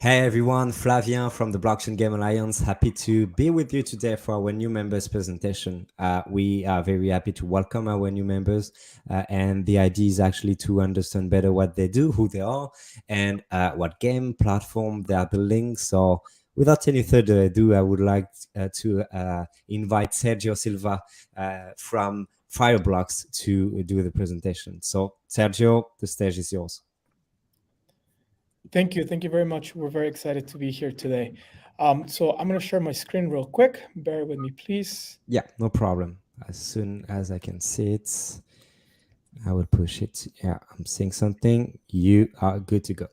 Hey everyone, Flavien from the Blockchain Game Alliance. Happy to be with you today for our new members presentation. We are very happy to welcome our new members, and the idea is actually to understand better what they do, who they are, and what game platform they are building. So, without any further ado, I would like to invite Sergio Silva from Fireblocks to do the presentation. So, Sergio, the stage is yours. Thank you. Thank you very much. We're very excited to be here today. So I'm going to share my screen real quick. Bear with me, please. Yeah, no problem. As soon as I can see it, I will push it. Yeah, I'm seeing something. You are good to go.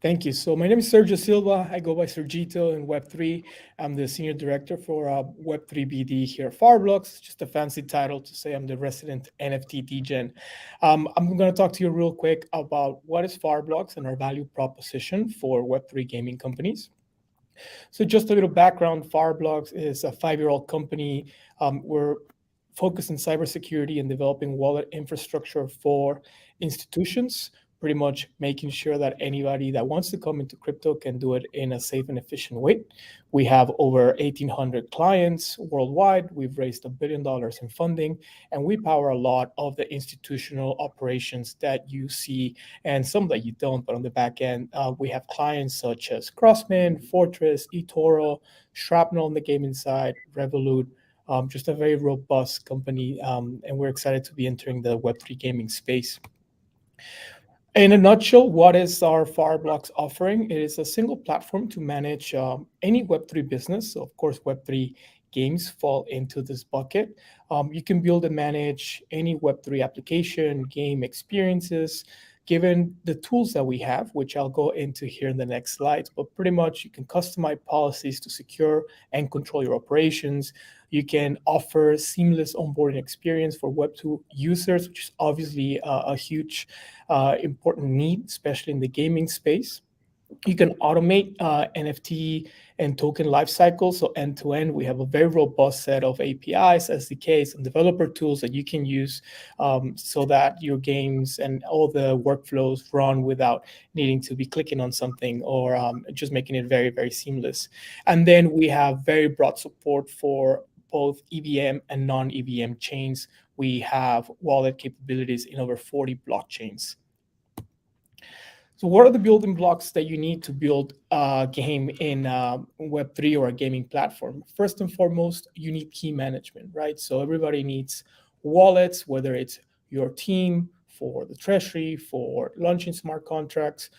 Thank you. So my name is Sergio Silva. I go by Sergito in Web3. I'm the senior director for Web3 BD here at Fireblocks. Just a fancy title to say I'm the resident NFT DGen. I'm going to talk to you real quick about what is Fireblocks and our value proposition for Web3 gaming companies. So just a little background, Fireblocks is a 5-year-old company. We're focused on cybersecurity and developing wallet infrastructure for institutions, pretty much making sure that anybody that wants to come into crypto can do it in a safe and efficient way. We have over 1,800 clients worldwide. We've raised $1 billion in funding, and we power a lot of the institutional operations that you see and some that you don't. But on the back end, we have clients such as Crossman, Fortress, eToro, Shrapnel on the gaming side, Revolut, just a very robust company, and we're excited to be entering the Web3 gaming space. In a nutshell, what is our Fireblocks offering? It is a single platform to manage any Web3 business. So, of course, Web3 games fall into this bucket. You can build and manage any Web3 application, game experiences, given the tools that we have, which I'll go into here in the next slides. But pretty much you can customize policies to secure and control your operations. You can offer seamless onboarding experience for Web2 users, which is obviously a huge important need, especially in the gaming space. You can automate NFT and token lifecycle. So end to end, we have a very robust set of APIs, SDKs, and developer tools that you can use so that your games and all the workflows run without needing to be clicking on something or just making it very, very seamless. And then we have very broad support for both EVM and non-EVM chains. We have wallet capabilities in over 40 blockchains. So what are the building blocks that you need to build a game in Web3 or a gaming platform? First and foremost, you need key management, right? So everybody needs wallets, whether it's your team for the treasury, for launching smart contracts.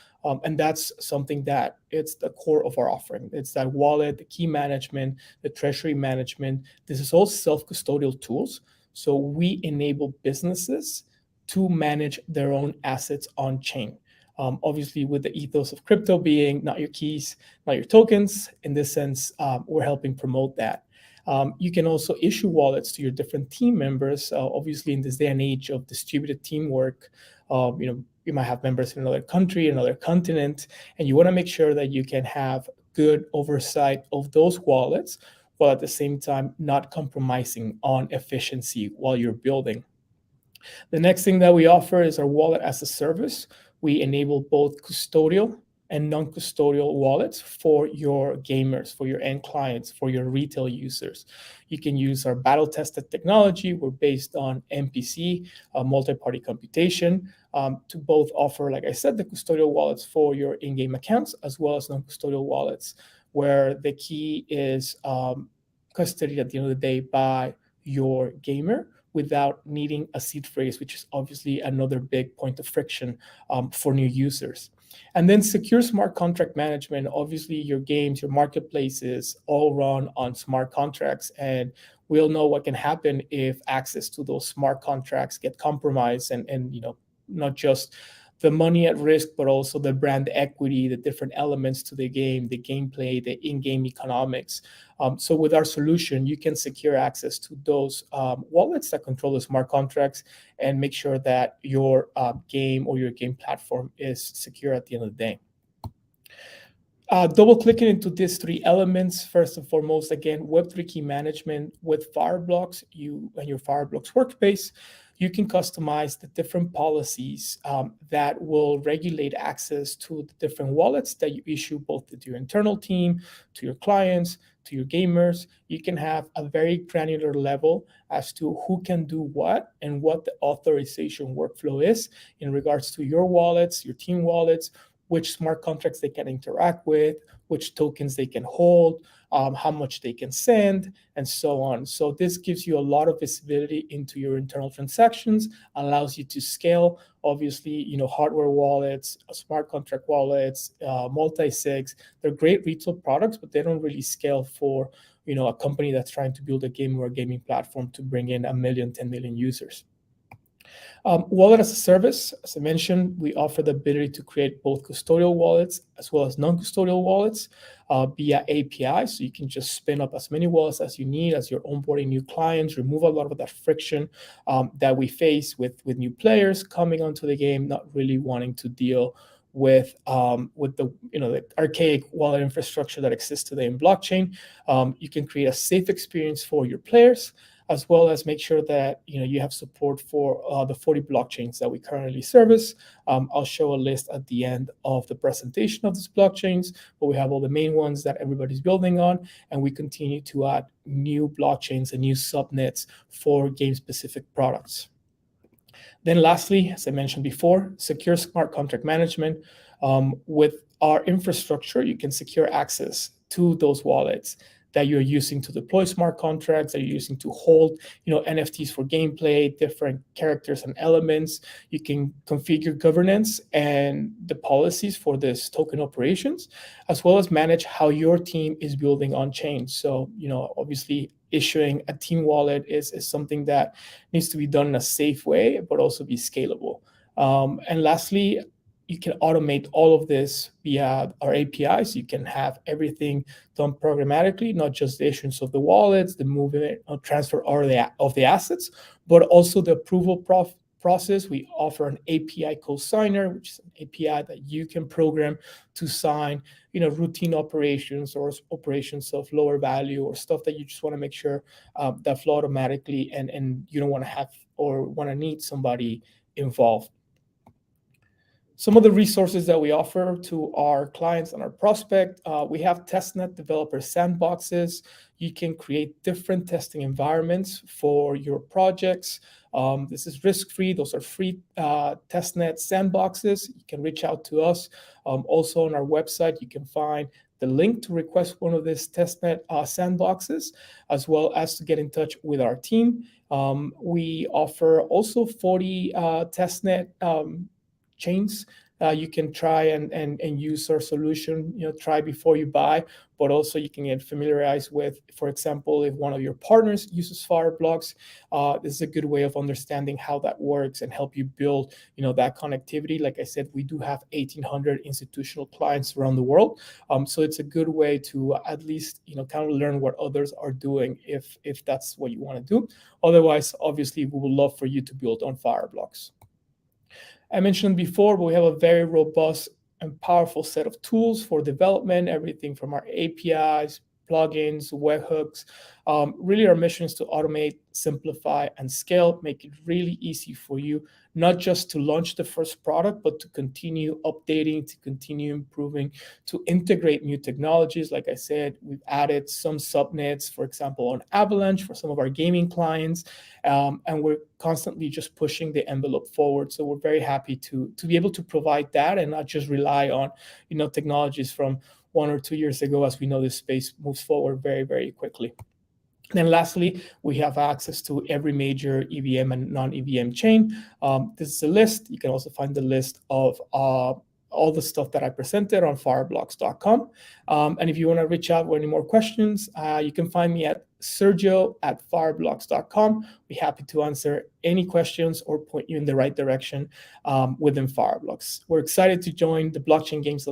And that's something that it's the core of our offering. It's that wallet, the key management, the treasury management. This is all self-custodial tools. So we enable businesses to manage their own assets on chain. Obviously, with the ethos of crypto being not your keys, not your tokens, in this sense, we're helping promote that. You can also issue wallets to your different team members. Obviously, in this day and age of distributed teamwork, you might have members in another country, another continent, and you want to make sure that you can have good oversight of those wallets, while at the same time not compromising on efficiency while you're building. The next thing that we offer is our wallet as a service. We enable both custodial and non-custodial wallets for your gamers, for your end clients, for your retail users. You can use our battle-tested technology. We're based on MPC, multi-party computation, to both offer, like I said, the custodial wallets for your in-game accounts, as well as non-custodial wallets, where the key is custodied at the end of the day by your gamer without needing a seed phrase, which is obviously another big point of friction for new users. And then secure smart contract management. Obviously, your games, your marketplaces all run on smart contracts, and we'll know what can happen if access to those smart contracts get compromised and not just the money at risk, but also the brand equity, the different elements to the game, the gameplay, the in-game economics. So with our solution, you can secure access to those wallets that control the smart contracts and make sure that your game or your game platform is secure at the end of the day. Double clicking into these three elements, first and foremost, again, Web3 key management with Fireblocks, you and your Fireblocks workspace. you can customize the different policies that will regulate access to the different wallets that you issue both to your internal team, to your clients, to your gamers. You can have a very granular level as to who can do what and what the authorization workflow is in regards to your wallets, your team wallets, which smart contracts they can interact with, which tokens they can hold, how much they can send, and so on. So this gives you a lot of visibility into your internal transactions, allows you to scale. Obviously, hardware wallets, smart contract wallets, multi-sigs, they're great retail products, but they don't really scale for a company that's trying to build a game or a gaming platform to bring in 1 million, 10 million users. Wallet as a service, as I mentioned, we offer the ability to create both custodial wallets as well as non-custodial wallets via API. So you can just spin up as many wallets as you need as you're onboarding new clients, remove a lot of that friction that we face with new players coming onto the game, not really wanting to deal with the archaic wallet infrastructure that exists today in blockchain. You can create a safe experience for your players, as well as make sure that you have support for the 40 blockchains that we currently service. I'll show a list at the end of the presentation of these blockchains, but we have all the main ones that everybody's building on, and we continue to add new blockchains and new subnets for game-specific products. Then lastly, as I mentioned before, secure smart contract management. With our infrastructure, you can secure access to those wallets that you're using to deploy smart contracts, that you're using to hold, NFTs for gameplay, different characters and elements. You can configure governance and the policies for this token operations, as well as manage how your team is building on chain. So, obviously issuing a team wallet is something that needs to be done in a safe way, but also be scalable. And lastly, you can automate all of this via our APIs. You can have everything done programmatically, not just the issuance of the wallets, the movement or transfer of the assets, but also the approval process. We offer an API co-signer, which is an API that you can program to sign, routine operations or operations of lower value or stuff that you just want to make sure that flow automatically, and you don't want to have or want to need somebody involved. Some of the resources that we offer to our clients and our prospect, we have testnet developer sandboxes. You can create different testing environments for your projects. This is risk-free. Those are free testnet sandboxes. You can reach out to us. Also on our website, you can find the link to request one of these testnet sandboxes, as well as to get in touch with our team. We offer also 40 testnet chains. You can try and use our solution, try before you buy, but also you can get familiarized with, for example, if one of your partners uses Fireblocks, this is a good way of understanding how that works and help you build, that connectivity. Like I said, we do have 1,800 institutional clients around the world. So it's a good way to at least, kind of learn what others are doing if that's what you want to do. Otherwise, obviously, we would love for you to build on Fireblocks. I mentioned before, but we have a very robust and powerful set of tools for development, everything from our APIs, plugins, webhooks. Really, our mission is to automate, simplify, and scale, make it really easy for you, not just to launch the first product, but to continue updating, to continue improving, to integrate new technologies. Like I said, we've added some subnets, for example, on Avalanche for some of our gaming clients, and we're constantly just pushing the envelope forward. So we're very happy to be able to provide that and not just rely on, technologies from 1 or 2 years ago, as we know this space moves forward very, very quickly. Then lastly, we have access to every major EVM and non-EVM chain. This is a list. You can also find the list of all the stuff that I presented on fireblocks.com. And if you want to reach out with any more questions, you can find me at sergio@fireblocks.com. Be happy to answer any questions or point you in the right direction within Fireblocks. We're excited to join the Blockchain Games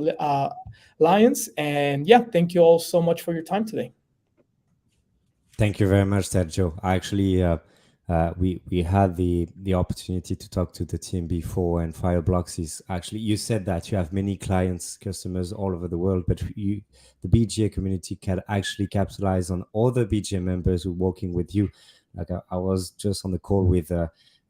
Alliance. And yeah, thank you all so much for your time today. Thank you very much, Sergio. Actually, we had the opportunity to talk to the team before, and Fireblocks is actually, you said that you have many clients, customers all over the world, but the BGA community can actually capitalize on all the BGA members who are working with you. Like I was just on the call with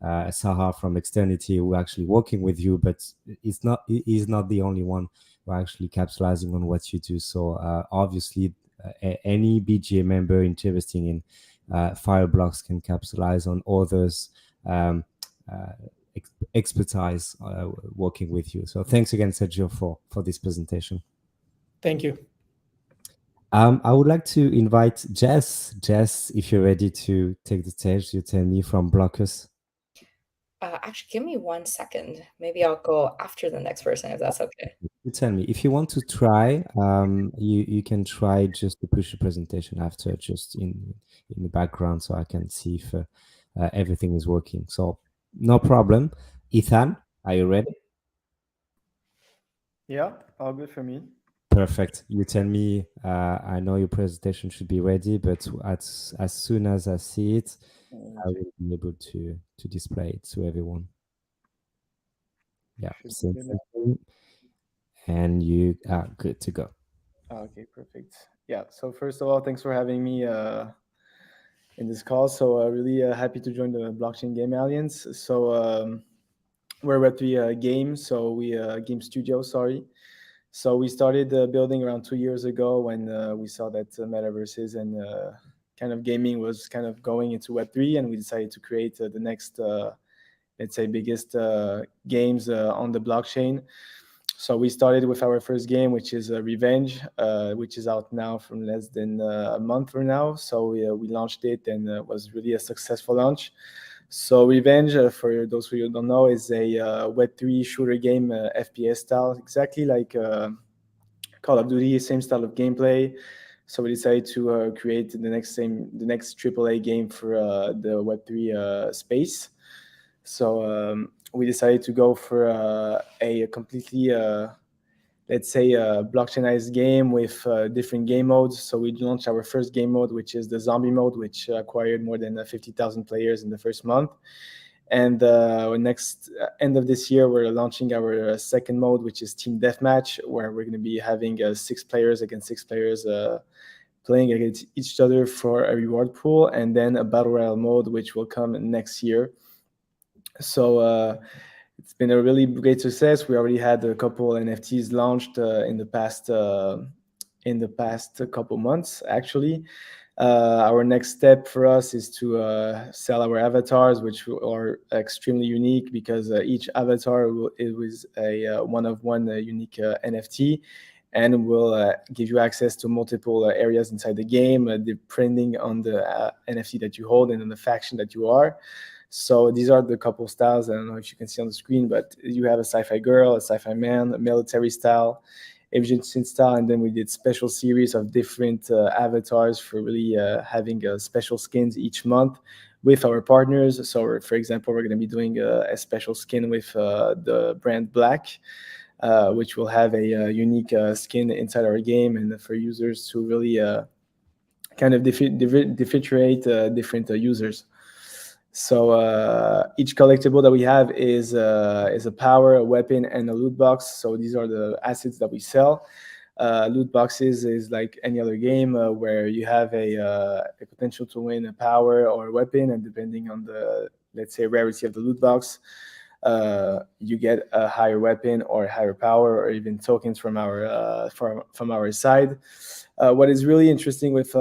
Saha from Externity, who are actually working with you, but he's not the only one who are actually capitalizing on what you do. So obviously, any BGA member interested in Fireblocks can capitalize on others. Uh, Expertise working with you. So thanks again, Sergio, for this presentation. Thank you. I would like to invite Jess. Jess, if you're ready to take the stage, you tell me from Blockers. Actually, give me 1 second. Maybe I'll go after the next person if that's okay. You tell me if you want to try. You can try just to push the presentation after, just in the background, so I can see if everything is working. So no problem. Ethan, are you ready? Yeah, all good for me. Perfect. You tell me. I know your presentation should be ready, but as soon as I see it, I will be able to display it to everyone. Yeah, Should be good now. and you are good to go. Okay, perfect. Yeah, so first of all, thanks for having me in this call. So really happy to join the Blockchain Game Alliance. So we're a Web3 game, so we game studio, sorry. So we started building around 2 years ago when we saw that metaverses and kind of gaming was kind of going into Web3, and we decided to create the next, let's say, biggest games on the blockchain. So we started with our first game, which is Revenge, which is out now from less than a month from now. So we launched it, and it was really a successful launch. So Revenge, for those who don't know, is a Web3 shooter game, FPS style, exactly like Call of Duty, same style of gameplay. So we decided to create the next AAA game for the Web3 space. So we decided to go for a completely, let's say, a blockchainized game with different game modes. So we launched our first game mode, which is the zombie mode, which acquired more than 50,000 players in the first month. And next end of this year, we're launching our second mode, which is Team Deathmatch, where we're going to be having 6 players against 6 players playing against each other for a reward pool, and then a Battle Royale mode, which will come next year. So it's been a really great success. We already had a couple NFTs launched in the past couple months, actually. Our next step for us is to sell our avatars, which are extremely unique because each avatar it was a one of one unique NFT, and will give you access to multiple areas inside the game, depending on the NFT that you hold and on the faction that you are. So these are the couple styles. I don't know if you can see on the screen, but you have a sci-fi girl, a sci-fi man, a military style, agency style, and then we did special series of different avatars for really having special skins each month with our partners. So, for example, we're going to be doing a special skin with the brand Black, which will have a unique skin inside our game, and for users to really kind of differentiate different users. So each collectible that we have is a power, a weapon, and a loot box. So these are the assets that we sell. Loot boxes is like any other game where you have a potential to win a power or a weapon, and depending on the, let's say, rarity of the loot box, you get a higher weapon or a higher power, or even tokens from our side. What is really interesting with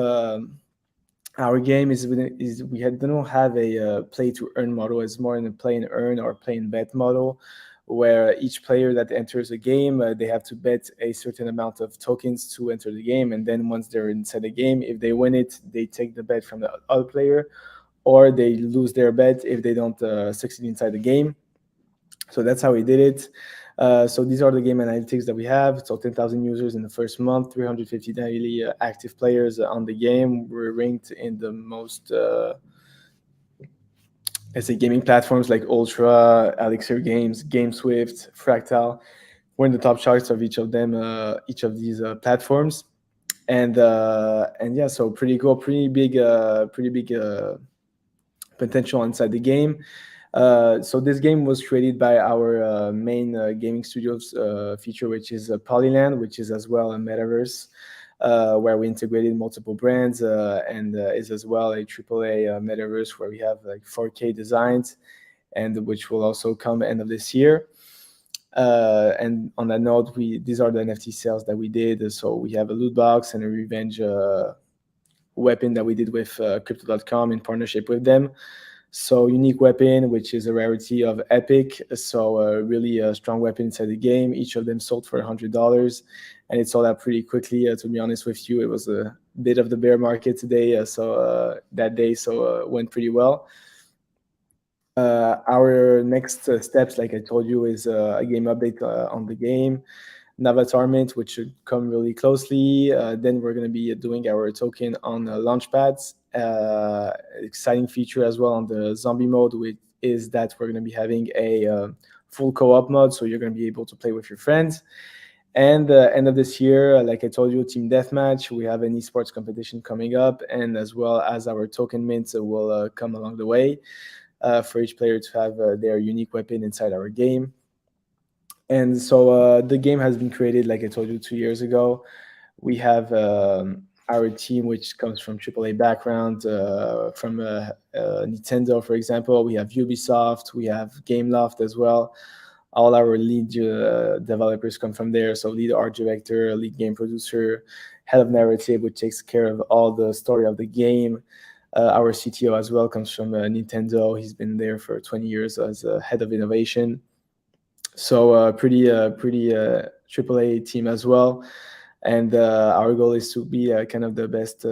our game is we don't have a play to earn model. It's more in a play and earn or play and bet model, where each player that enters a game, they have to bet a certain amount of tokens to enter the game, and then once they're inside the game, if they win it, they take the bet from the other player, or they lose their bet if they don't succeed inside the game. So that's how we did it. So these are the game analytics that we have. So 10,000 users in the first month, 350 daily active players on the game. We're ranked in the most, let's say, gaming platforms like Ultra, Elixir Games, GameSwift, Fractal. We're in the top charts of each of them, each of these platforms. And yeah, so pretty cool, pretty big potential inside the game. So this game was created by our main gaming studios feature, which is Polyland, which is as well a metaverse where we integrated multiple brands, and is as well a AAA metaverse where we have like 4K designs and which will also come end of this year. And on that note, these are the NFT sales that we did. So we have a loot box and a revenge weapon that we did with Crypto.com in partnership with them. So unique weapon, which is a rarity of Epic. So really a strong weapon inside the game. Each of them sold for $100, and it sold out pretty quickly. To be honest with you, it was a bit of the bear market today, so that day, so went pretty well. Our next steps, like I told you, is a game update on the game, Navatar Mint, which should come really closely. Then we're going to be doing our token on Launchpads. Exciting feature as well on the zombie mode, which is that we're going to be having a full co-op mode, so you're going to be able to play with your friends. And end of this year, like I told you, Team Deathmatch, we have an esports competition coming up, and as well as our token mints will come along the way for each player to have their unique weapon inside our game. And so the game has been created, like I told you, 2 years ago. We have our team, which comes from AAA background, from Nintendo, for example. We have Ubisoft, we have Gameloft as well. All our lead developers come from there. So lead art director, lead game producer, head of narrative, which takes care of all the story of the game. Our CTO as well comes from Nintendo. He's been there for 20 years as head of innovation. So pretty AAA team as well. And our goal is to be kind of the best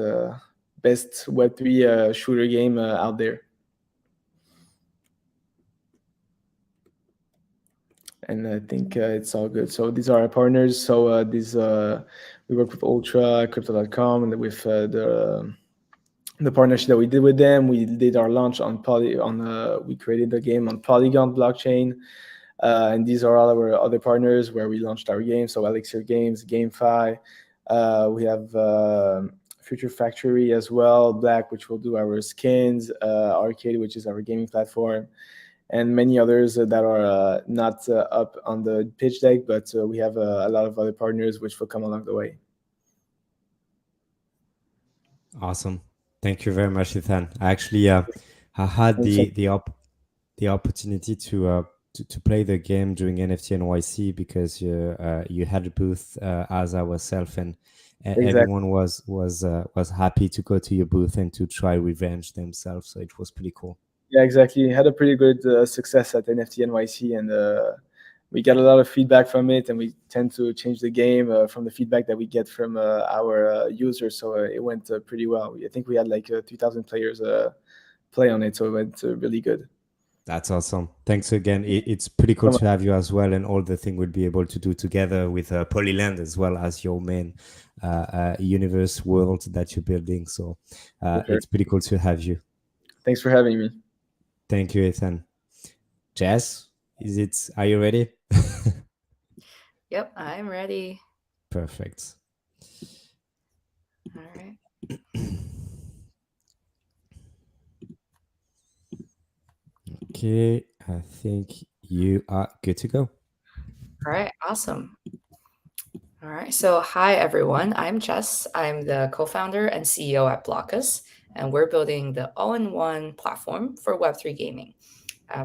Web3 shooter game out there. And I think it's all good. So these are our partners. So we work with Ultra, Crypto.com, and with the partnership that we did with them. We did our launch on we created the game on Polygon blockchain. And these are all our other partners where we launched our games. So Elixir Games, GameFi. We have Future Factory as well, Black, which will do our skins, Arcade, which is our gaming platform, and many others that are not up on the pitch deck, but we have a lot of other partners which will come along the way. Awesome. Thank you very much, Ethan. I actually I had the opportunity to play the game during NFT NYC because you had a booth as ourselves, and Exactly. everyone was happy to go to your booth and to try revenge themselves. So it was pretty cool. Yeah, exactly. Had a pretty good success at NFT NYC, and we got a lot of feedback from it, and we tend to change the game from the feedback that we get from our users. So it went pretty well. I think we had like 3,000 players play on it, so it went really good. That's awesome. Thanks again. It's pretty cool to have you as well, and all the thing we'll be able to do together with Polyland as well as your main universe world that you're building. So it's pretty cool to have you. Thanks for having me. Thank you, Ethan. Jess, are you ready? Yep, I'm ready. Perfect. All right. Okay, I think you are good to go. All right, awesome. All right, so hi everyone. I'm Jess. I'm the co-founder and CEO at Blockus, and we're building the all-in-one platform for Web3 gaming.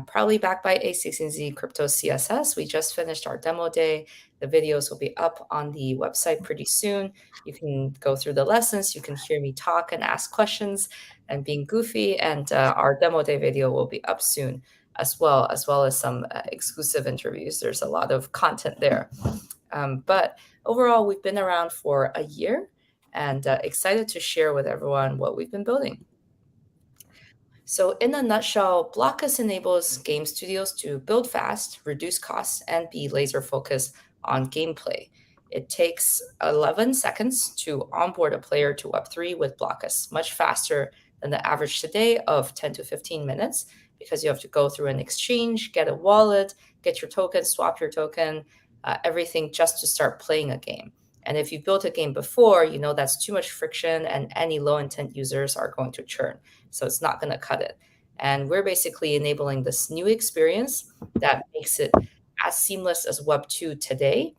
Proudly backed by A16Z Crypto CSS. We just finished our demo day. The videos will be up on the website pretty soon. You can go through the lessons. You can hear me talk and ask questions and being goofy. And our demo day video will be up soon as well as some exclusive interviews. There's a lot of content there. But overall, we've been around for a year and excited to share with everyone what we've been building. So in a nutshell, Blockus enables game studios to build fast, reduce costs, and be laser focused on gameplay. It takes 11 seconds to onboard a player to Web3 with Blockus, much faster than the average today of 10 to 15 minutes, because you have to go through an exchange, get a wallet, get your token, swap your token, everything just to start playing a game. And if you built a game before, you know that's too much friction and any low intent users are going to churn. So it's not going to cut it. And we're basically enabling this new experience that makes it as seamless as Web 2 today.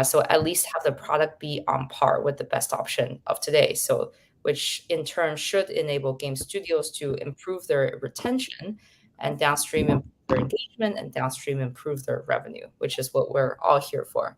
So at least have the product be on par with the best option of today. So which in turn should enable game studios to improve their retention and downstream improve their engagement and downstream improve their revenue, which is what we're all here for.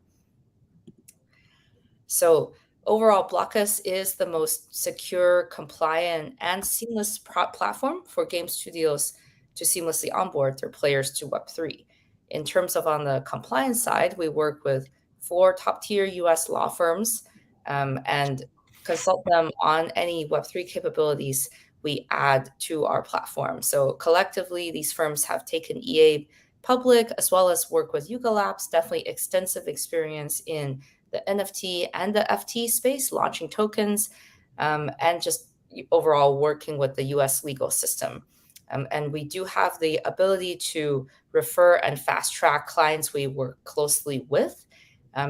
So overall, Blockus is the most secure, compliant, and seamless platform for game studios to seamlessly onboard their players to Web3. In terms of on the compliance side, we work with 4 top-tier US law firms and consult them on any Web3 capabilities we add to our platform. So collectively, these firms have taken EA public as well as work with Yuga Labs, definitely extensive experience in the NFT and the FT space, launching tokens, and just overall working with the US legal system. And we do have the ability to refer and fast track clients we work closely with.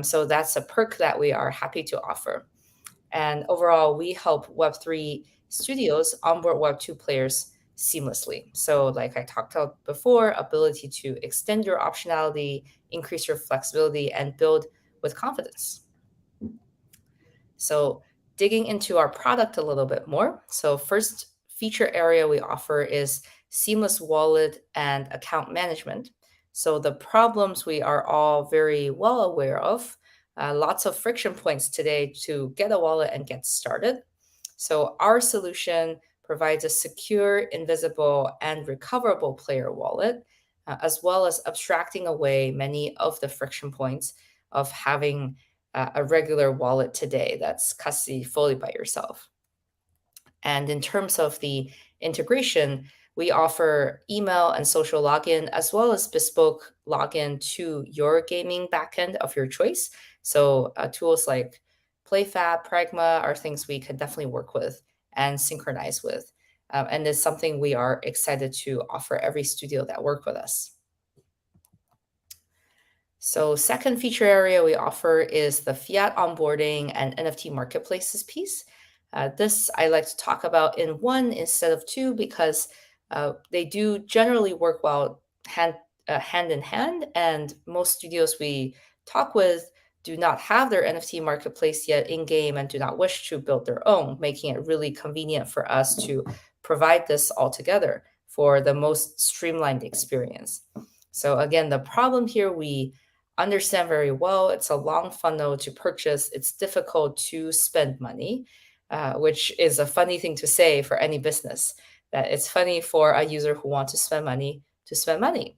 So that's a perk that we are happy to offer. And overall, we help Web3 studios onboard Web2 players seamlessly. So like I talked about before, ability to extend your optionality, increase your flexibility, and build with confidence. So digging into our product a little bit more. So first feature area we offer is seamless wallet and account management. So the problems we are all very well aware of, lots of friction points today to get a wallet and get started. So our solution provides a secure, invisible, and recoverable player wallet, as well as abstracting away many of the friction points of having a regular wallet today that's custody fully by yourself. And in terms of the integration, we offer email and social login as well as bespoke login to your gaming backend of your choice. So tools like PlayFab, Pragma are things we can definitely work with and synchronize with. And it's something we are excited to offer every studio that work with us. So second feature area we offer is the fiat onboarding and NFT marketplaces piece. This I like to talk about in one instead of two because they do generally work well hand in hand, and most studios we talk with do not have their NFT marketplace yet in game and do not wish to build their own, making it really convenient for us to provide this all together for the most streamlined experience. So again, the problem here we understand very well. It's a long funnel to purchase. It's difficult to spend money, which is a funny thing to say for any business, that it's funny for a user who wants to spend money to spend money.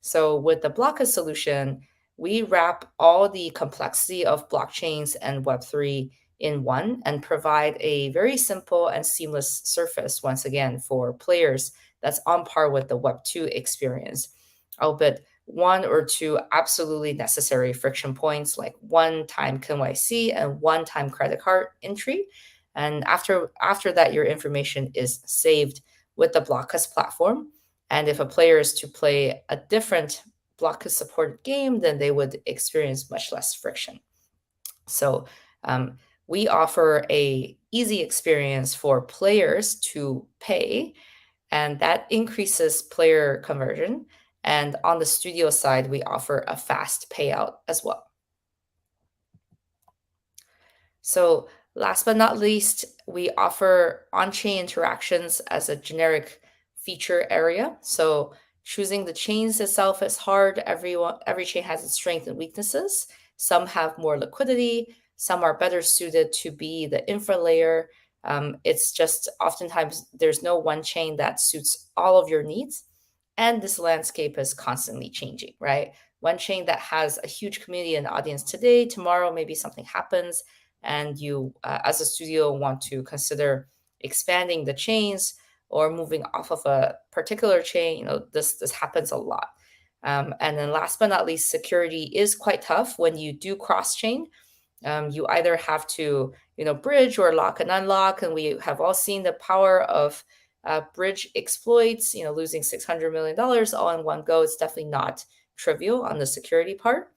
So with the Blockus solution, we wrap all the complexity of blockchains and Web3 in one and provide a very simple and seamless surface, once again, for players that's on par with the Web2 experience, albeit one or two absolutely necessary friction points like one-time KYC and one-time credit card entry. And after that, your information is saved with the Blockus platform. And if a player is to play a different Blockus supported game, then they would experience much less friction. So we offer a easy experience for players to pay, and that increases player conversion. And on the studio side, we offer a fast payout as well. So last but not least, we offer on-chain interactions as a generic feature area. So choosing the chains itself is hard. Every chain has its strengths and weaknesses. Some have more liquidity. Some are better suited to be the infra layer. It's just oftentimes there's no one chain that suits all of your needs. And this landscape is constantly changing, right? One chain that has a huge community and audience today, tomorrow maybe something happens and you, as a studio, want to consider expanding the chains or moving off of a particular chain. This happens a lot. And then last but not least, security is quite tough when you do cross-chain. You either have to, bridge or lock and unlock, and we have all seen the power of bridge exploits, losing $600 million all in one go. It's definitely not trivial on the security part.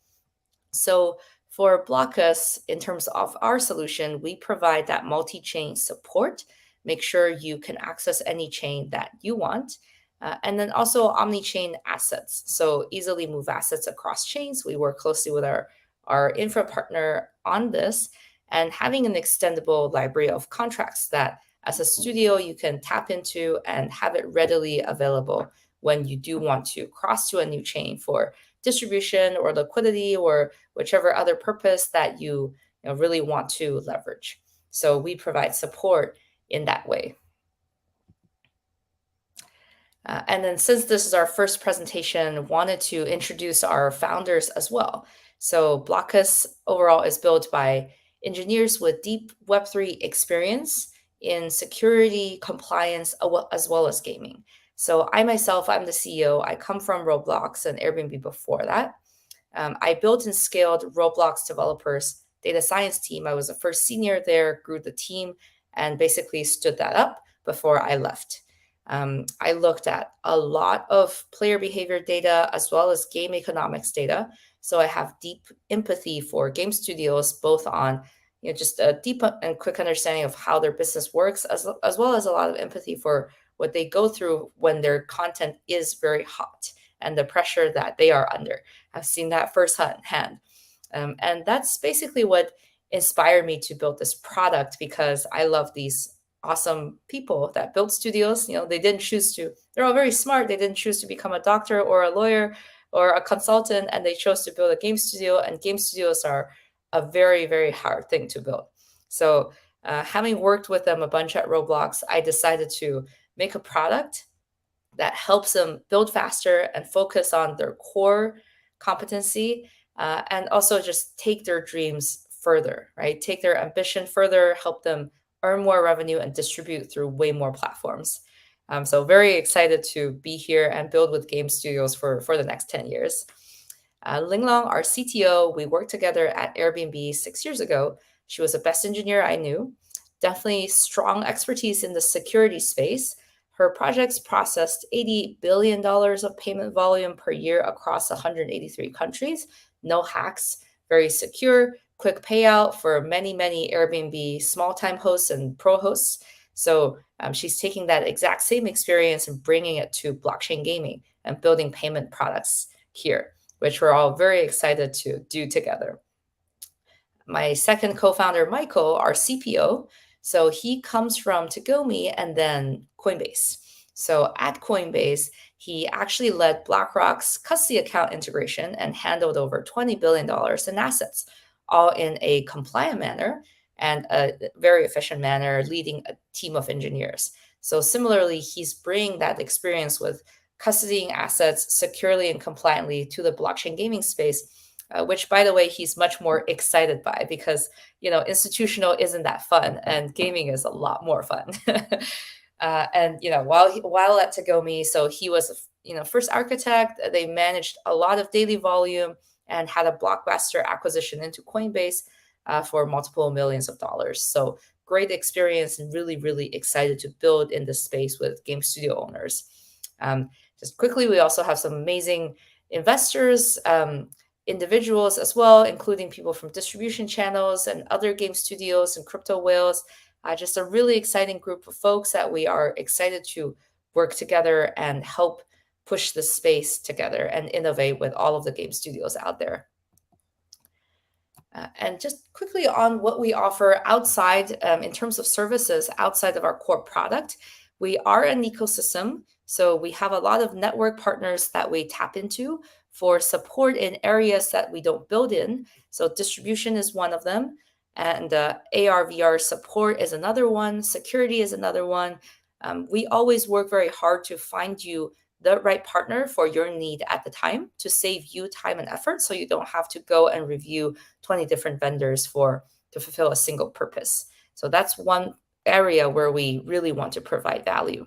So for Blockus, in terms of our solution, we provide that multi-chain support. Make sure you can access any chain that you want. And then also omni-chain assets. So easily move assets across chains. We work closely with our infra partner on this, and having an extendable library of contracts that as a studio you can tap into and have it readily available when you do want to cross to a new chain for distribution or liquidity or whichever other purpose that you really want to leverage. So we provide support in that way. And then since this is our first presentation, wanted to introduce our founders as well. So Blockus overall is built by engineers with deep Web3 experience in security, compliance, as well as gaming. So I myself, I'm the CEO. I come from Roblox and Airbnb before that. I built and scaled Roblox developers data science team. I was the first senior there, grew the team, and basically stood that up before I left. I looked at a lot of player behavior data as well as game economics data. So I have deep empathy for game studios, both on just a deep and quick understanding of how their business works, as well as a lot of empathy for what they go through when their content is very hot and the pressure that they are under. I've seen that firsthand. And that's basically what inspired me to build this product, because I love these awesome people that build studios. They didn't choose to, they're all very smart. They didn't choose to become a doctor or a lawyer or a consultant, and they chose to build a game studio, and game studios are a very, very hard thing to build. So having worked with them a bunch at Roblox, I decided to make a product that helps them build faster and focus on their core competency, and also just take their dreams further, right? Take their ambition further, help them earn more revenue and distribute through way more platforms. So very excited to be here and build with game studios for the next 10 years. Linglong, our CTO, we worked together at Airbnb 6 years ago. She was the best engineer I knew. Definitely strong expertise in the security space. Her projects processed $80 billion of payment volume per year across 183 countries. No hacks, very secure, quick payout for many, many Airbnb small-time hosts and pro hosts. So she's taking that exact same experience and bringing it to blockchain gaming and building payment products here, which we're all very excited to do together. My second co-founder, Michael, our CPO, so he comes from Tagomi and then Coinbase. So at Coinbase, he actually led BlackRock's custody account integration and handled over $20 billion in assets, all in a compliant manner and a very efficient manner, leading a team of engineers. So similarly, he's bringing that experience with custodying assets securely and compliantly to the blockchain gaming space, which, by the way, he's much more excited by, because institutional isn't that fun and gaming is a lot more fun. And while at Tagomi, so he was first architect. They managed a lot of daily volume and had a blockbuster acquisition into Coinbase for multiple millions of dollars. So great experience and really, really excited to build in this space with game studio owners. Just quickly, we also have some amazing investors, individuals as well, including people from distribution channels and other game studios and crypto whales. Just a really exciting group of folks that we are excited to work together and help push the space together and innovate with all of the game studios out there. And just quickly on what we offer outside, in terms of services outside of our core product, we are an ecosystem. So we have a lot of network partners that we tap into for support in areas that we don't build in. So distribution is one of them. And AR/VR support is another one. Security is another one. We always work very hard to find you the right partner for your need at the time, to save you time and effort, so you don't have to go and review 20 different vendors to fulfill a single purpose. So that's one area where we really want to provide value.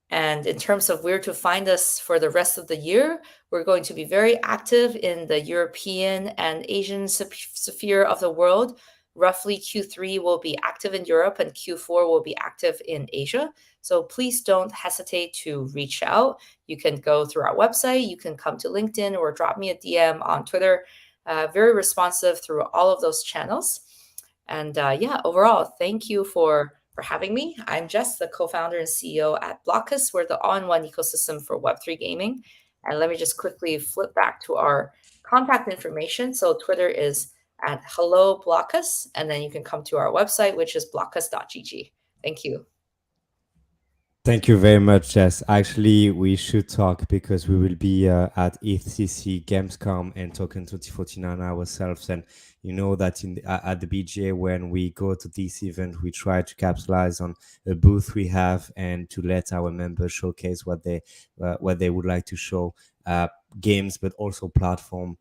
And in terms of where to find us for the rest of the year, we're going to be very active in the European and Asian sphere of the world. Roughly Q3 will be active in Europe and Q4 will be active in Asia. So please don't hesitate to reach out. You can go through our website, you can come to LinkedIn or drop me a DM on Twitter. Very responsive through all of those channels. And overall, thank you for having me. I'm Jess, the co-founder and CEO at Blockus. We're the all-in-one ecosystem for Web3 gaming. And let me just quickly flip back to our contact information. So Twitter is at hello Blockus, and then you can come to our website, which is blockus.gg. Thank you. Thank you very much, Jess. Actually, we should talk because we will be at ETC Gamescom and talking 2049 ourselves. And you know that at the BGA, when we go to this event, we try to capitalize on the booth we have and to let our members showcase what they would like to show, games, but also platform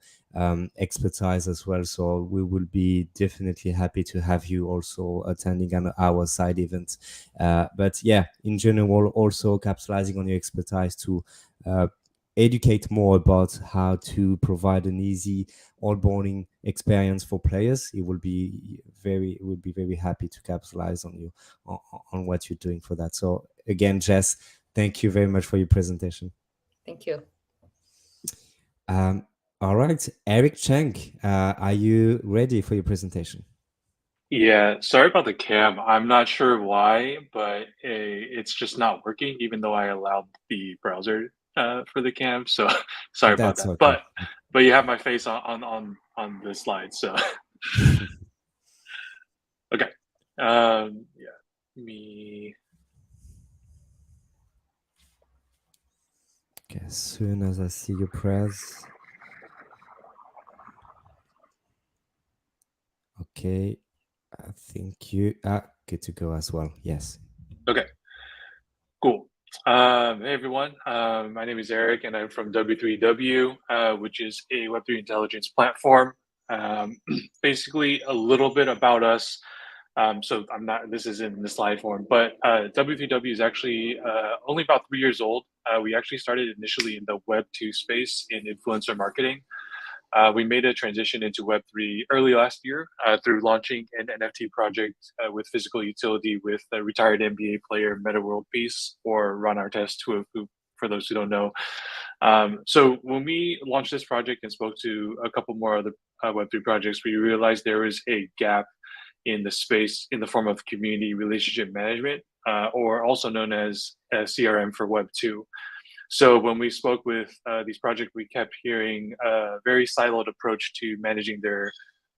expertise as well. So we will be definitely happy to have you also attending our side events. But yeah, in general, also capitalizing on your expertise to educate more about how to provide an easy onboarding experience for players. It will be very happy to capitalize on you on what you're doing for that. So again, Jess, thank you very much for your presentation. Thank you. All right, Eric Cheng, are you ready for your presentation? Yeah, sorry about the cam. I'm not sure why, but it's just not working, even though I allowed the browser for the cam. So sorry about That's that. okay. But you have my face on the slide. So okay. Yeah, me. Okay, as soon as I see you press. Okay, I think you are good to go as well. Yes. Okay, cool. Hey everyone, my name is Eric and I'm from W3W, which is a Web3 intelligence platform. Basically, a little bit about us. So this is in the slide form, but W3W is actually only about 3 years old. We actually started initially in the Web2 space in influencer marketing. We made a transition into Web3 early last year through launching an NFT project with physical utility with a retired NBA player, Meta World Peace, or Ron Artest, who for those who don't know. So when we launched this project and spoke to a couple more other Web3 projects, we realized there is a gap in the space in the form of community relationship management, or also known as CRM for Web2. So when we spoke with these projects, we kept hearing a very siloed approach to managing their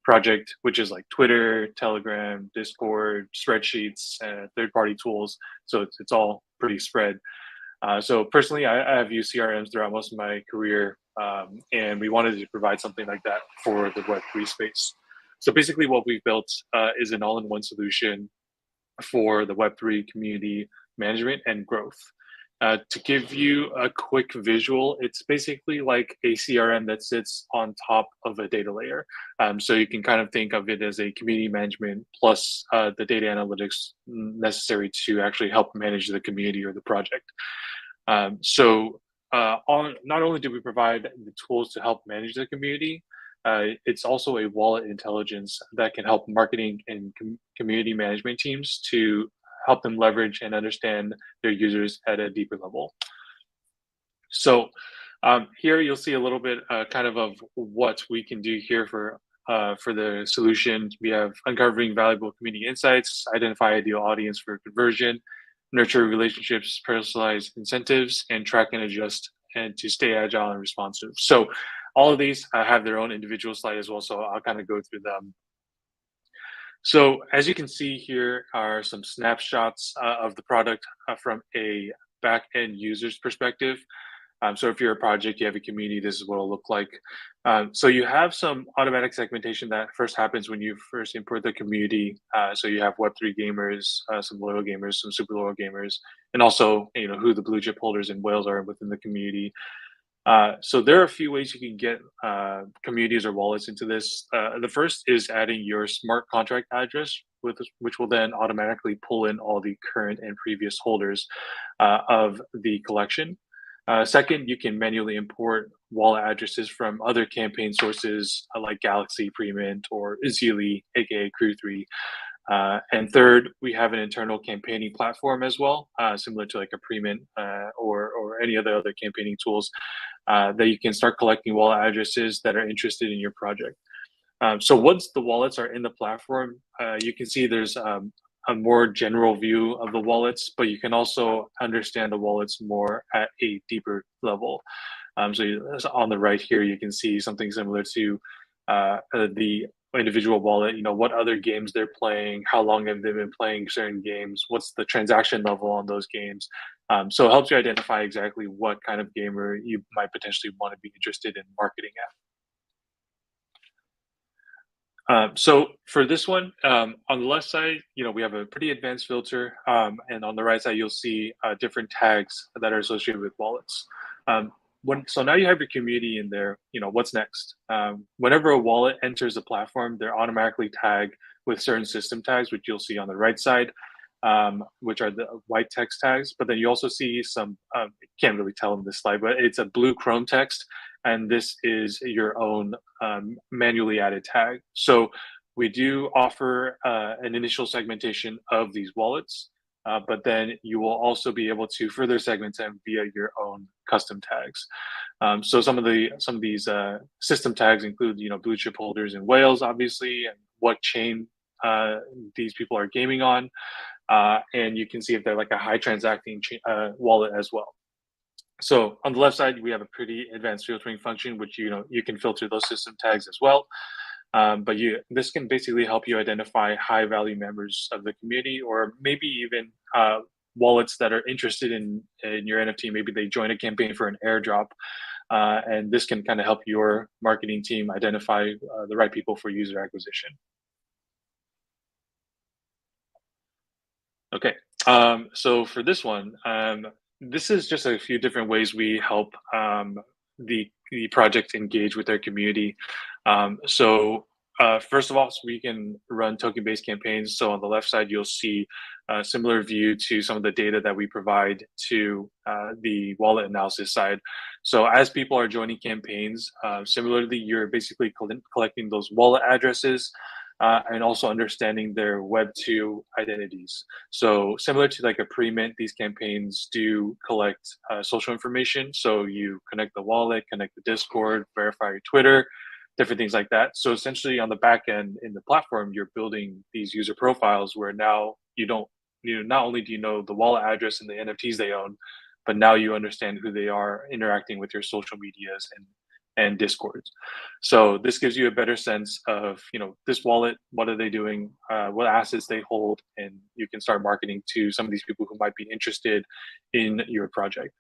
project, which is like Twitter, Telegram, Discord, spreadsheets, third-party tools. So it's all pretty spread. So personally, I have used CRMs throughout most of my career, and we wanted to provide something like that for the Web3 space. So basically what we've built is an all-in-one solution for the Web3 community management and growth. To give you a quick visual, it's basically like a CRM that sits on top of a data layer. So you can kind of think of it as a community management plus the data analytics necessary to actually help manage the community or the project. Not only do we provide the tools to help manage the community, it's also a wallet intelligence that can help marketing and community management teams to help them leverage and understand their users at a deeper level. So here you'll see a little bit kind of what we can do here for the solution. We have uncovering valuable community insights, identify ideal audience for conversion, nurture relationships, personalize incentives, and track and adjust and to stay agile and responsive. So all of these have their own individual slide as well. So I'll kind of go through them. So as you can see here are some snapshots of the product from a back-end user's perspective. So if you're a project, you have a community, this is what it'll look like. So you have some automatic segmentation that first happens when you first import the community. So you have Web3 gamers, some loyal gamers, some super loyal gamers, and also who the blue chip holders and whales are within the community. So there are a few ways you can get communities or wallets into this. The first is adding your smart contract address, which will then automatically pull in all the current and previous holders of the collection. Second, you can manually import wallet addresses from other campaign sources like Galaxy, Premint, or Zeely, aka Crew3. And third, we have an internal campaigning platform as well, similar to like a Premint or any of the other campaigning tools that you can start collecting wallet addresses that are interested in your project. So once the wallets are in the platform, you can see there's a more general view of the wallets, but you can also understand the wallets more at a deeper level. So on the right here, you can see something similar to the individual wallet, what other games they're playing, how long have they been playing certain games, what's the transaction level on those games. So it helps you identify exactly what kind of gamer you might potentially want to be interested in marketing at. So for this one, on the left side, we have a pretty advanced filter, and on the right side, you'll see different tags that are associated with wallets. So now you have your community in there. What's next? Whenever a wallet enters the platform, they're automatically tagged with certain system tags, which you'll see on the right side, which are the white text tags. But then you also see some, can't really tell in this slide, but it's a blue Chrome text, and this is your own manually added tag. So we do offer an initial segmentation of these wallets, but then you will also be able to further segment them via your own custom tags. So some of these system tags include, blue chip holders in Wales, obviously, and what chain these people are gaming on, and you can see if they're like a high transacting wallet as well. So on the left side, we have a pretty advanced filtering function, which you can filter those system tags as well. But this can basically help you identify high value members of the community, or maybe even wallets that are interested in your NFT. Maybe they join a campaign for an airdrop, and this can kind of help your marketing team identify the right people for user acquisition. Okay, so for this one, this is just a few different ways we help the project engage with their community. First of all, we can run token-based campaigns. So on the left side, you'll see a similar view to some of the data that we provide to the wallet analysis side. So as people are joining campaigns, similarly, you're basically collecting those wallet addresses, and also understanding their Web2 identities. So similar to like a pre-mint, these campaigns do collect social information. So you connect the wallet, connect the Discord, verify your Twitter, different things like that. So essentially on the back end in the platform, you're building these user profiles where now not only do you know the wallet address and the NFTs they own, but now you understand who they are interacting with your social medias and Discords. So this gives you a better sense of, this wallet, what are they doing, what assets they hold, and you can start marketing to some of these people who might be interested in your project.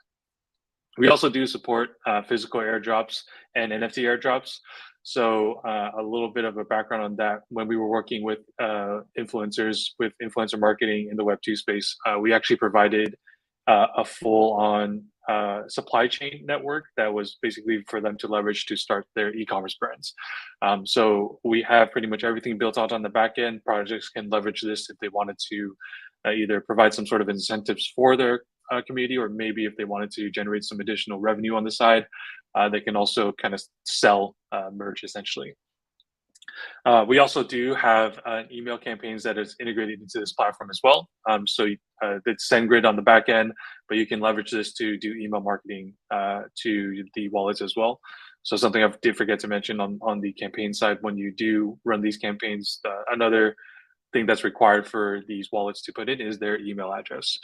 We also do support physical airdrops and NFT airdrops. So a little bit of a background on that. When we were working with influencers, with influencer marketing in the Web2 space, we actually provided a full-on supply chain network that was basically for them to leverage to start their e-commerce brands. So we have pretty much everything built out on the back end. Projects can leverage this if they wanted to either provide some sort of incentives for their community, or maybe if they wanted to generate some additional revenue on the side, they can also kind of sell merch essentially. We also do have email campaigns that is integrated into this platform as well. So it's SendGrid on the back end, but you can leverage this to do email marketing to the wallets as well. So something I did forget to mention on the campaign side, when you do run these campaigns, another thing that's required for these wallets to put in is their email address.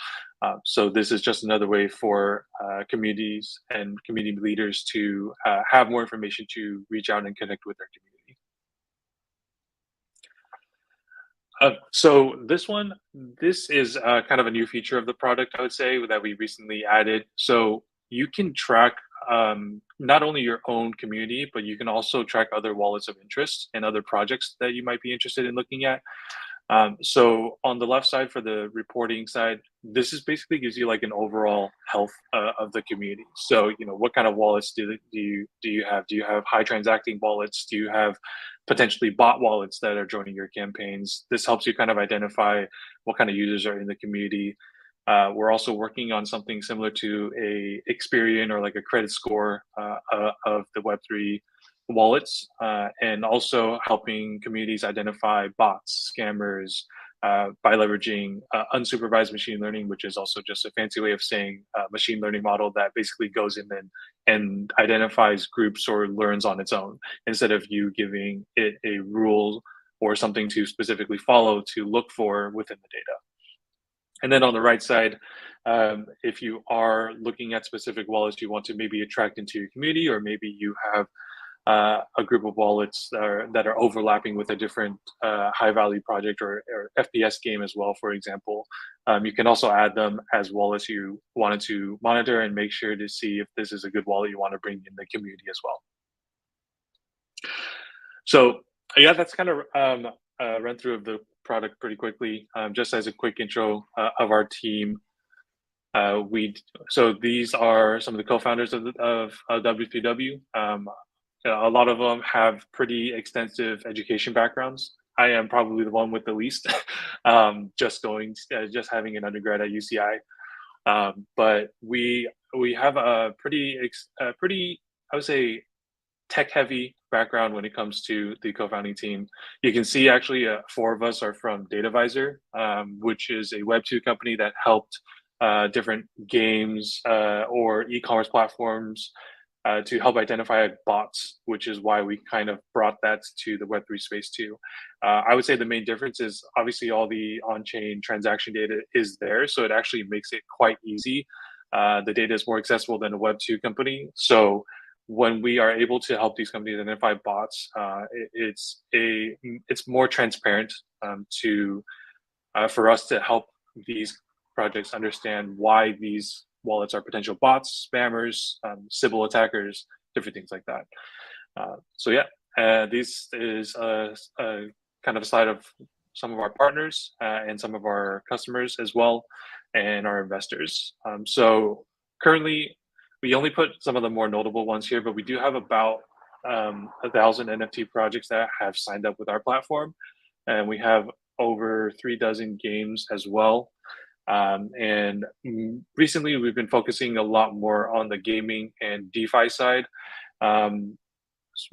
So this is just another way for communities and community leaders to have more information to reach out and connect with their community. So this is kind of a new feature of the product, I would say, that we recently added. So you can track not only your own community, but you can also track other wallets of interest and other projects that you might be interested in looking at. So on the left side for the reporting side, this is basically gives you like an overall health of the community. So, what kind of wallets do you have? Do you have high transacting wallets? Do you have potentially bot wallets that are joining your campaigns? This helps you kind of identify what kind of users are in the community. We're also working on something similar to a Experian or like a credit score of the Web3 wallets, and also helping communities identify bots, scammers, by leveraging unsupervised machine learning, which is also just a fancy way of saying machine learning model that basically goes in and identifies groups or learns on its own, instead of you giving it a rule or something to specifically follow to look for within the data. And then on the right side, if you are looking at specific wallets you want to maybe attract into your community, or maybe you have a group of wallets that are overlapping with a different high value project or FPS game as well, for example. You can also add them as wallets you wanted to monitor and make sure to see if this is a good wallet you want to bring in the community as well. So yeah, that's kind of run through of the product pretty quickly. Just as a quick intro of our team, so these are some of the co-founders of W3W. A lot of them have pretty extensive education backgrounds. I am probably the one with the least, just having an undergrad at UCI. But we have a pretty I would say tech heavy background when it comes to the co-founding team. You can see actually 4 of us are from DataVisor, which is a Web2 company that helped different games or e-commerce platforms to help identify bots, which is why we kind of brought that to the Web3 space too. I would say the main difference is obviously all the on-chain transaction data is there, so it actually makes it quite easy. The data is more accessible than a Web2 company. So when we are able to help these companies identify bots, it's more transparent for us to help these projects understand why these wallets are potential bots, spammers, Sybil attackers, different things like that. So yeah, this is a kind of a slide of some of our partners and some of our customers as well, and our investors. So currently, we only put some of the more notable ones here, but we do have about 1,000 NFT projects that have signed up with our platform, and we have over 36 games as well. And recently, we've been focusing a lot more on the gaming and DeFi side,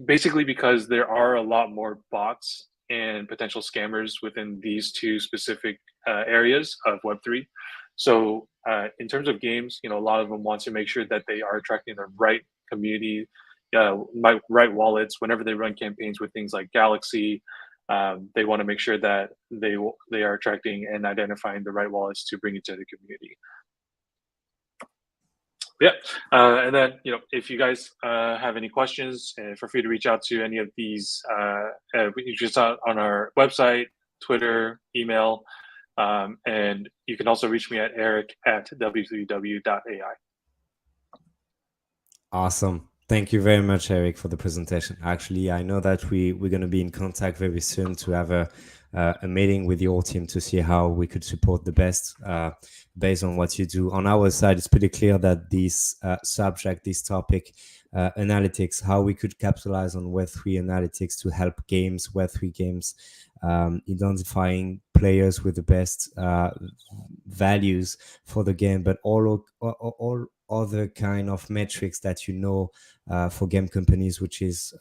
basically because there are a lot more bots and potential scammers within these 2 specific areas of Web3. So in terms of games, a lot of them want to make sure that they are attracting the right community, right wallets. Whenever they run campaigns with things like Galaxy, they want to make sure that they are attracting and identifying the right wallets to bring into the community. Yeah, and then if you guys have any questions, feel free to reach out to any of these. Just on our website, Twitter, email, and you can also reach me at eric@w3w.ai. Awesome. Thank you very much, Eric, for the presentation. Actually, I know that we're going to be in contact very soon to have a meeting with your team to see how we could support the best based on what you do. On our side, it's pretty clear that this subject, this topic, analytics, how we could capitalize on Web3 analytics to help games, Web3 games, identifying players with the best values for the game, but all other kind of metrics that for game companies, which is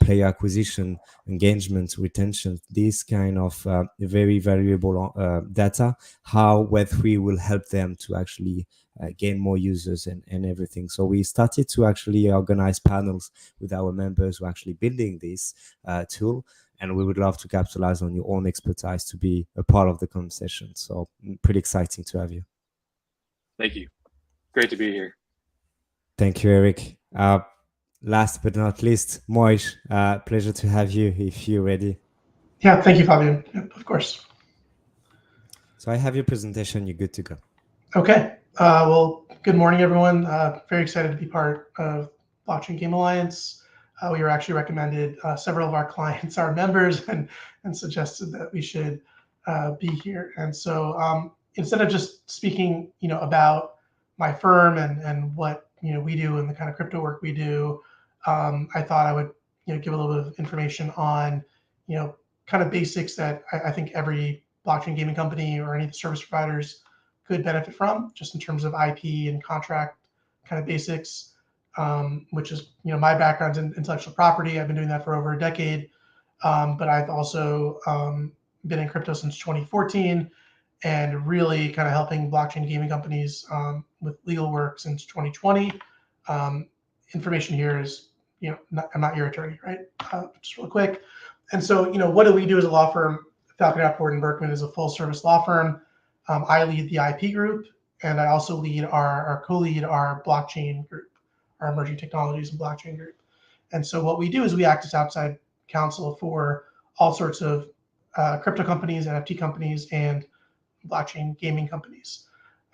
player acquisition, engagement, retention, this kind of very valuable data, how Web3 will help them to actually gain more users and everything. So we started to actually organize panels with our members who are actually building this tool, and we would love to capitalize on your own expertise to be a part of the conversation. So pretty exciting to have you. Thank you. Great to be here. Thank you, Eric. Last but not least, Moish, pleasure to have you if you're ready. Yeah, thank you, Fabian. Of course. So I have your presentation. You're good to go. Okay. Well, good morning, everyone. Very excited to be part of Blockchain Game Alliance. We were actually recommended, several of our clients are members and suggested that we should be here. And so instead of just speaking, about my firm and what we do and the kind of crypto work we do, I thought I would give a little bit of information on kind of basics that I think every blockchain gaming company or any of the service providers could benefit from, just in terms of IP and contract kind of basics, which is my background's in intellectual property. I've been doing that for over a decade, but I've also been in crypto since 2014. And really kind of helping blockchain gaming companies with legal work since 2020. Information here is, I'm not your attorney, right? Just real quick. And so, what do we do as a law firm? Falcon Apport & Berkman is a full service law firm. I lead the IP group, and I also lead co-lead our blockchain group, our emerging technologies and blockchain group. And so what we do is we act as outside counsel for all sorts of crypto companies, NFT companies, and blockchain gaming companies.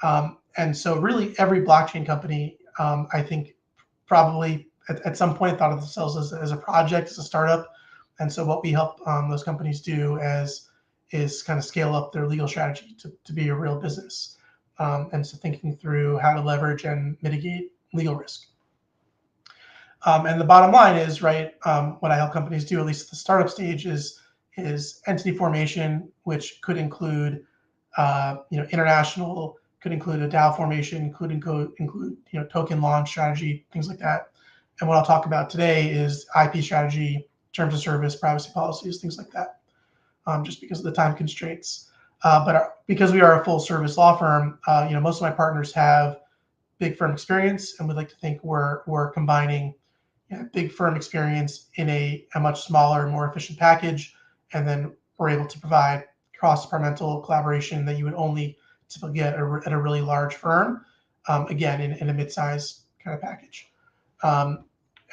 And so really every blockchain company, I think probably at some point thought of themselves as a project, as a startup. And so what we help those companies do is kind of scale up their legal strategy to be a real business. And so thinking through how to leverage and mitigate legal risk. And the bottom line is, right, what I help companies do, at least at the startup stage, is entity formation, which could include, international, could include a DAO formation, could include, token launch strategy, things like that. And what I'll talk about today is IP strategy, terms of service, privacy policies, things like that, just because of the time constraints. Because we are a full service law firm, most of my partners have big firm experience, and we'd like to think we're combining big firm experience in a much smaller, more efficient package, and then we're able to provide cross-departmental collaboration that you would only typically get at a really large firm, again, in a mid-size kind of package.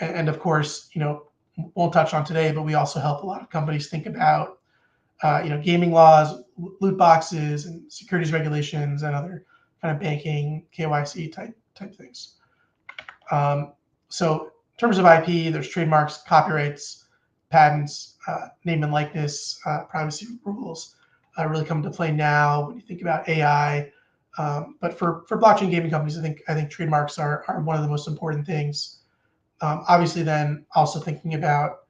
And of course, won't touch on today, but we also help a lot of companies think about, gaming laws, loot boxes, and securities regulations, and other kind of banking, KYC type things. So in terms of IP, there's trademarks, copyrights, patents, name and likeness, privacy rules really come into play now when you think about AI. But for blockchain gaming companies, I think trademarks are one of the most important things. Obviously, then also thinking about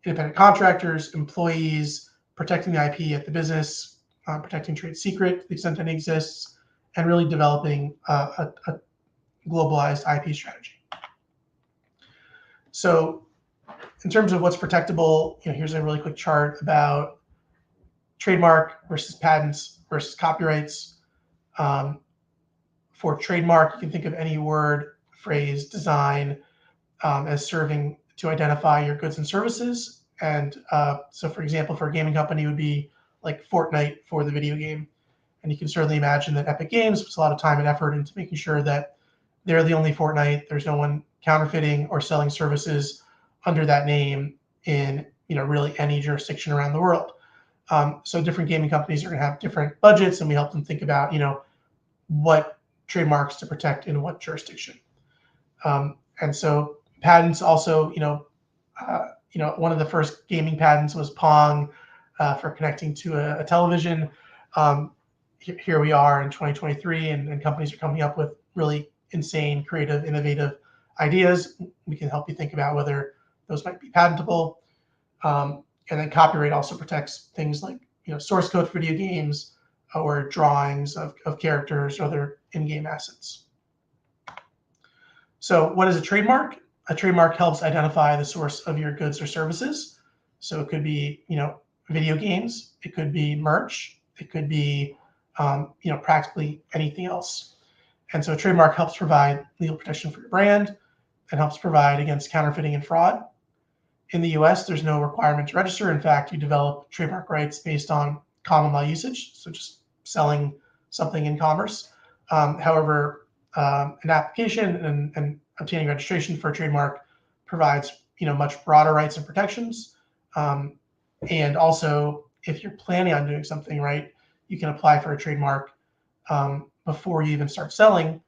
independent contractors, employees, protecting the IP at the business, protecting trade secret to the extent any exists, and really developing a globalized IP strategy. So in terms of what's protectable, here's a really quick chart about trademark versus patents versus copyrights. For trademark, you can think of any word, phrase, design as serving to identify your goods and services. And so, for example, for a gaming company, it would be like Fortnite for the video game. And you can certainly imagine that Epic Games puts a lot of time and effort into making sure that they're the only Fortnite. There's no one counterfeiting or selling services under that name in really any jurisdiction around the world. So different gaming companies are going to have different budgets, and we help them think about what trademarks to protect in what jurisdiction. And so patents also, one of the first gaming patents was Pong for connecting to a television. Here we are in 2023, and companies are coming up with really insane, creative, innovative ideas. We can help you think about whether those might be patentable. And then copyright also protects things like source code for video games or drawings of characters or other in-game assets. So what is a trademark? A trademark helps identify the source of your goods or services. So it could be video games, it could be merch, it could be practically anything else. And so a trademark helps provide legal protection for your brand and helps provide against counterfeiting and fraud. In the US, there's no requirement to register. In fact, you develop trademark rights based on common law usage, so just selling something in commerce. However, an application and obtaining registration for a trademark provides much broader rights and protections. And also, if you're planning on doing something, right, you can apply for a trademark before you even start selling,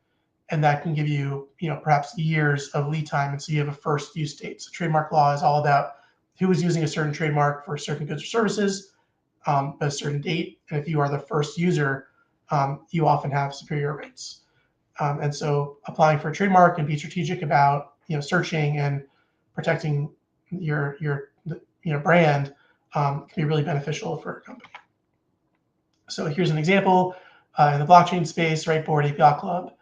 and that can give you perhaps years of lead time, and so you have a first use date. So trademark law is all about who is using a certain trademark for certain goods or services at a certain date, and if you are the first user, you often have superior rights. And so applying for a trademark and be strategic about searching and protecting your brand can be really beneficial for a company. So here's an example in the blockchain space, right? Bored Ape Yacht Club.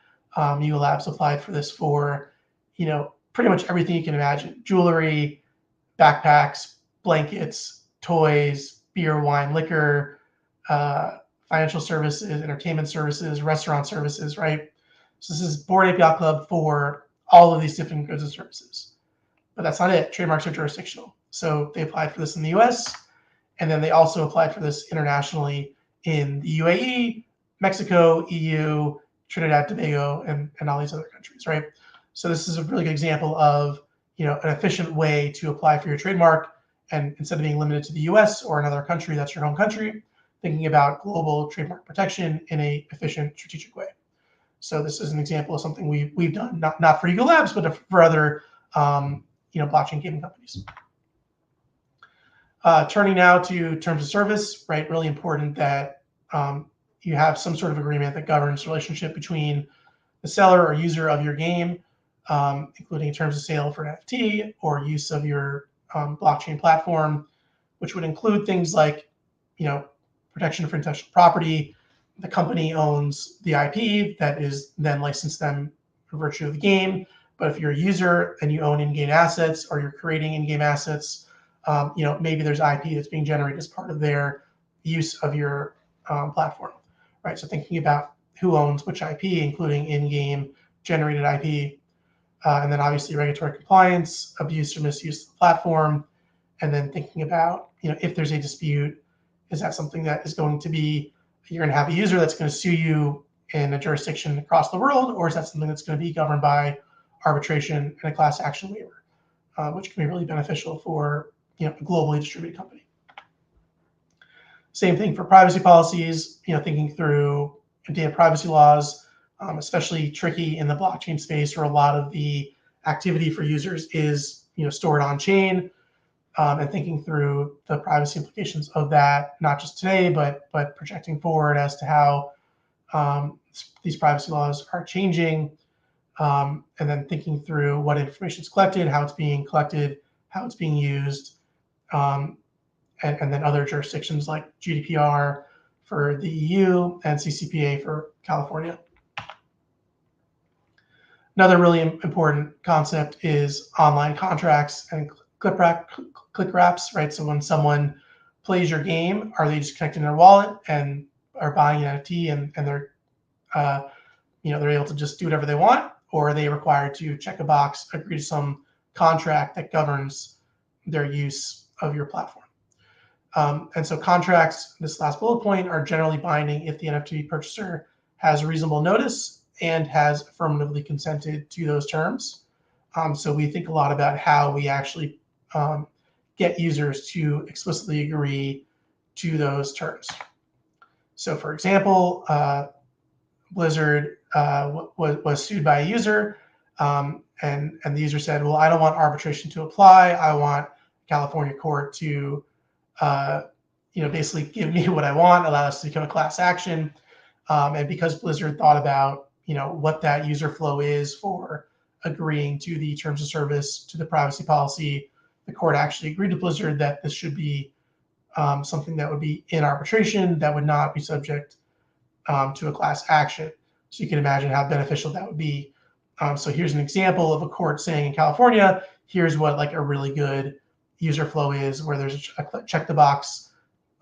Yuga Labs applied for this for pretty much everything you can imagine: jewelry, backpacks, blankets, toys, beer, wine, liquor, financial services, entertainment services, restaurant services, right? So this is Bored Ape Yacht Club for all of these different goods and services. But that's not it. Trademarks are jurisdictional. So they applied for this in the US, and then they also applied for this internationally in the UAE, Mexico, EU, Trinidad, Tobago, and all these other countries, right? So this is a really good example of an efficient way to apply for your trademark, and instead of being limited to the US or another country that's your home country, thinking about global trademark protection in a efficient, strategic way. So this is an example of something we've done, not for Eagle Labs, but for other blockchain gaming companies. Turning now to terms of service, right? Really important that you have some sort of agreement that governs the relationship between the seller or user of your game, including terms of sale for an NFT or use of your blockchain platform, which would include things like, protection for intellectual property. The company owns the IP that is then licensed them for virtue of the game. But if you're a user and you own in-game assets or you're creating in-game assets, maybe there's IP that's being generated as part of their use of your platform, right? So thinking about who owns which IP, including in-game generated IP, and then obviously regulatory compliance, abuse or misuse of the platform, and then thinking about, if there's a dispute, is that something that is going to be, you're going to have a user that's going to sue you in a jurisdiction across the world, or is that something that's going to be governed by arbitration and a class action waiver, which can be really beneficial for a globally distributed company. Same thing for privacy policies, thinking through data privacy laws, especially tricky in the blockchain space where a lot of the activity for users is stored on chain, and thinking through the privacy implications of that, not just today, but projecting forward as to how these privacy laws are changing, and then thinking through what information is collected, how it's being collected, how it's being used, and then other jurisdictions like GDPR for the EU and CCPA for California. Another really important concept is online contracts and click wraps, right? So when someone plays your game, are they just connecting their wallet and are buying an NFT and they're they're able to just do whatever they want, or are they required to check a box, agree to some contract that governs their use of your platform? And so contracts, this last bullet point, are generally binding if the NFT purchaser has reasonable notice and has affirmatively consented to those terms. So we think a lot about how we actually get users to explicitly agree to those terms. So for example, Blizzard was sued by a user, and the user said, well, I don't want arbitration to apply. I want California court to basically give me what I want, allow us to become a class action. And because Blizzard thought about what that user flow is for agreeing to the terms of service, to the privacy policy, the court actually agreed to Blizzard that this should be something that would be in arbitration, that would not be subject to a class action. So you can imagine how beneficial that would be. So here's an example of a court saying in California, here's what like a really good user flow is, where there's a check the box,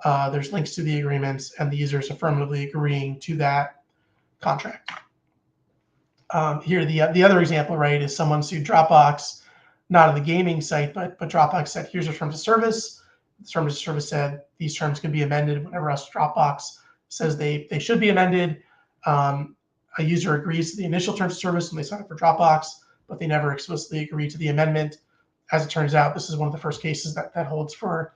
there's links to the agreements, and the user is affirmatively agreeing to that contract. Here, the other example, right, is someone sued Dropbox, not on the gaming site, but Dropbox said, here's our terms of service. The terms of service said these terms can be amended whenever else Dropbox says they should be amended. A user agrees to the initial terms of service when they sign up for Dropbox, but they never explicitly agree to the amendment. As it turns out, this is one of the first cases that holds for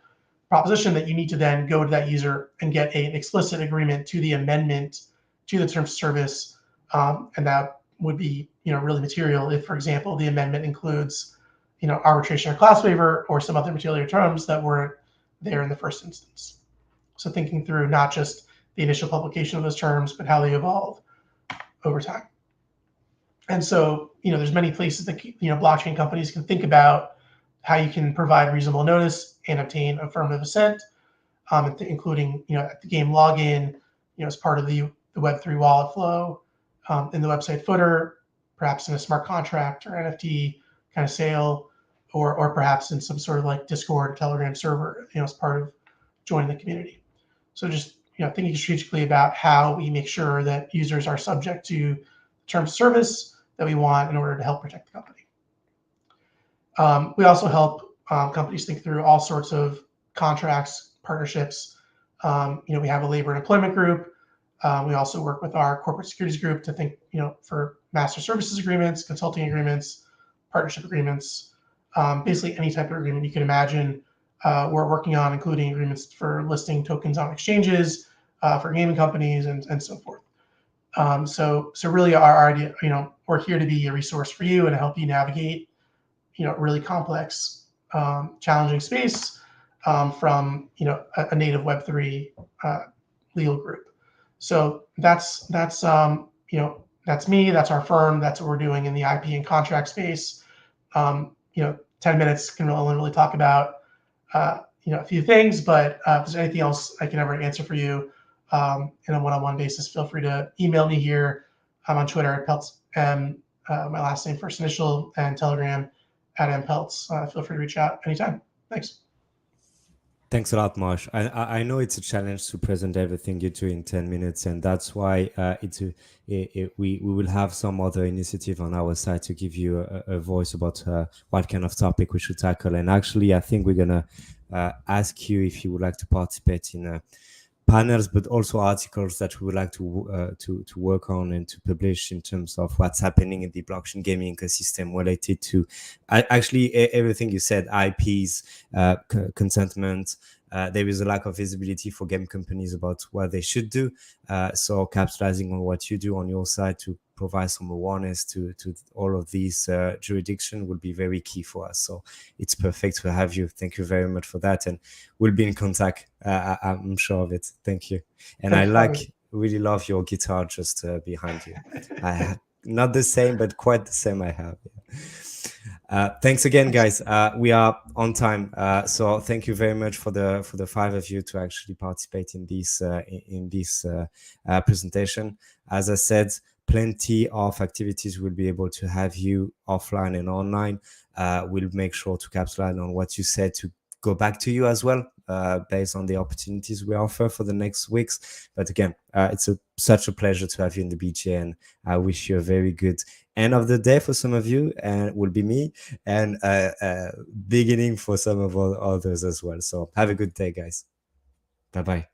proposition that you need to then go to that user and get an explicit agreement to the amendment to the terms of service, and that would be really material if, for example, the amendment includes arbitration or class waiver or some other material terms that weren't there in the first instance. So thinking through not just the initial publication of those terms, but how they evolve over time. And so there's many places that blockchain companies can think about how you can provide reasonable notice and obtain affirmative assent, including at the game login, as part of the Web3 wallet flow, in the website footer, perhaps in a smart contract or NFT kind of sale, or perhaps in some sort of like Discord or Telegram server, as part of joining the community. So just thinking strategically about how we make sure that users are subject to terms of service that we want in order to help protect the company. We also help companies think through all sorts of contracts, partnerships. We have a labor and employment group. We also work with our corporate securities group to think, for master services agreements, consulting agreements, partnership agreements, basically any type of agreement you can imagine. We're working on, including agreements for listing tokens on exchanges, for gaming companies, and so forth. So really, our idea, we're here to be a resource for you and help you navigate, really complex, challenging space, from a native Web3 legal group. So that's me. That's our firm. That's what we're doing in the IP and contract space. 10 minutes can only really talk about a few things, but if there's anything else I can ever answer for you in a one-on-one basis, feel free to email me here. I'm on Twitter at Peltz, and my last name, first initial, and Telegram at mpeltz. Feel free to reach out anytime. Thanks. Thanks a lot, Marsh. I know it's a challenge to present everything you do in 10 minutes, and that's why we will have some other initiative on our side to give you a voice about what kind of topic we should tackle. And actually, I think we're going to ask you if you would like to participate in panels, but also articles that we would like to work on and to publish in terms of what's happening in the blockchain gaming ecosystem related to actually everything you said, IPs, consentment. There is a lack of visibility for game companies about what they should do. So capitalizing on what you do on your side to provide some awareness to all of these jurisdictions will be very key for us. So it's perfect to have you. Thank you very much for that. And we'll be in contact. I'm sure of it. Thank you. And I really love your guitar just behind you. Not the same, but quite the same I have. Thanks again, guys. We are on time, so thank you very much for the five of you to actually participate in this presentation. As I said, plenty of activities will be able to have you offline and online. We'll make sure to capitalize on what you said to go back to you as well, based on the opportunities we offer for the next weeks. But again, it's such a pleasure to have you in the BGA, and I wish you a very good end of the day for some of you, and will be me, and beginning for some of others as well. So have a good day, guys. Bye-bye.